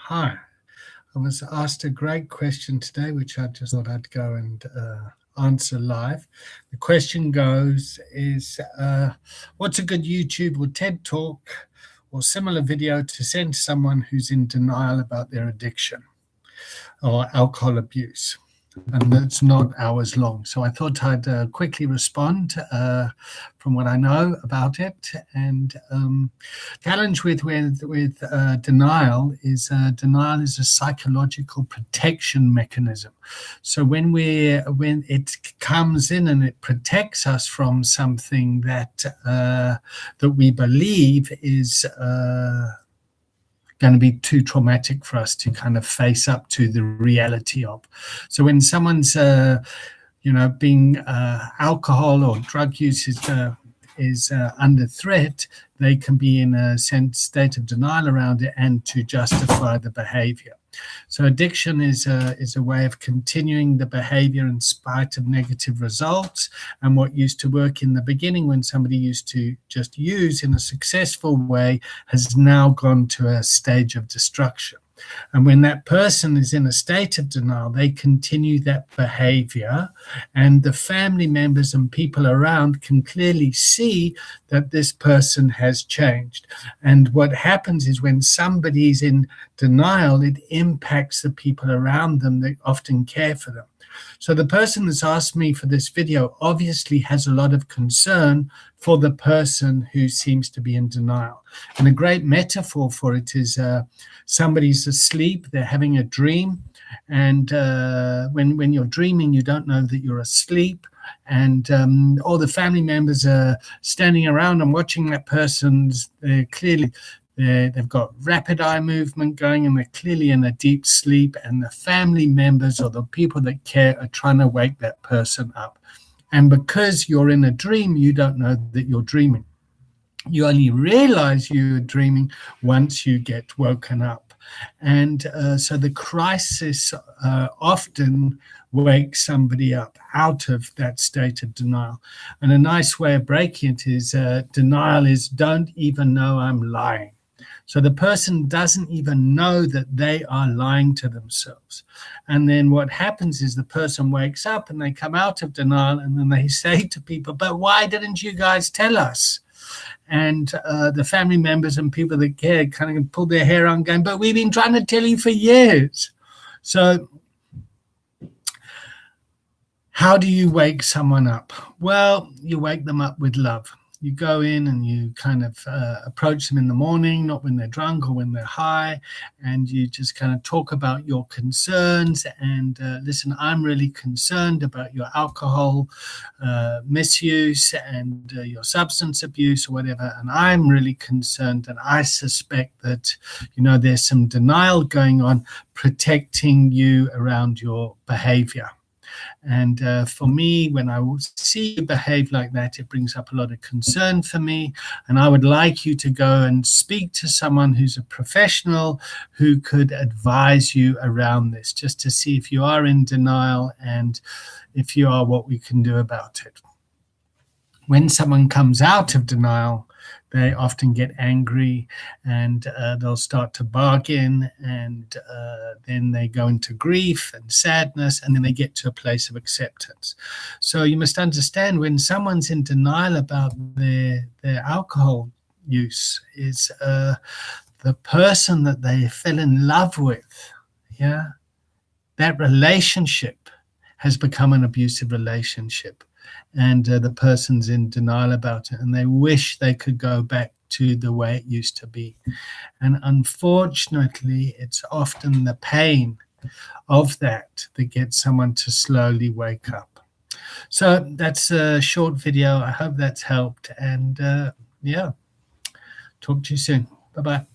Hi. I was asked a great question today, which I just thought I'd go and answer live. The question goes is, what's a good YouTube or TED Talk or similar video to send to someone who's in denial about their addiction or alcohol abuse? And that's not hours long. So I thought I'd quickly respond from what I know about it. And challenge with denial is a psychological protection mechanism. So when it comes in and it protects us from something that we believe is going to be too traumatic for us to kind of face up to the reality of. So when someone's, being alcohol or drug use is under threat, they can be in a state of denial around it and to justify the behavior. So addiction is a way of continuing the behavior in spite of negative results. And what used to work in the beginning when somebody used to just use in a successful way has now gone to a stage of destruction. And when that person is in a state of denial, they continue that behavior, and the family members and people around can clearly see that this person has changed. And what happens is when somebody's in denial, it impacts the people around them that often care for them. So the person that's asked me for this video obviously has a lot of concern for the person who seems to be in denial. And a great metaphor for it is somebody's asleep, they're having a dream, and when you're dreaming, you don't know that you're asleep, and all the family members are standing around and watching that person's clearly. They've got rapid eye movement going, and they're clearly in a deep sleep, and the family members or the people that care are trying to wake that person up. And because you're in a dream, you don't know that you're dreaming. You only realize you're dreaming once you get woken up. And so the crisis often wakes somebody up out of that state of denial. And a nice way of breaking it is denial is don't even know I'm lying. So the person doesn't even know that they are lying to themselves. And then what happens is the person wakes up and they come out of denial, and then they say to people, but why didn't you guys tell us? And the family members and people that care kind of pull their hair on going, but we've been trying to tell you for years. So how do you wake someone up? Well, you wake them up with love. You go in and you kind of approach them in the morning, not when they're drunk or when they're high, and you just kind of talk about your concerns and listen, I'm really concerned about your alcohol misuse and your substance abuse or whatever, and I'm really concerned, and I suspect that, there's some denial going on protecting you around your behavior. And for me, when I see you behave like that, it brings up a lot of concern for me. And I would like you to go and speak to someone who's a professional who could advise you around this, just to see if you are in denial and if you are, what we can do about it. When someone comes out of denial, they often get angry and they'll start to bargain, and then they go into grief and sadness, and then they get to a place of acceptance. So you must understand, when someone's in denial about their alcohol use, is the person that they fell in love with, that relationship has become an abusive relationship. And the person's in denial about it, and they wish they could go back to the way it used to be. And unfortunately, it's often the pain of that gets someone to slowly wake up. So that's a short video. I hope that's helped. And talk to you soon. Bye-bye.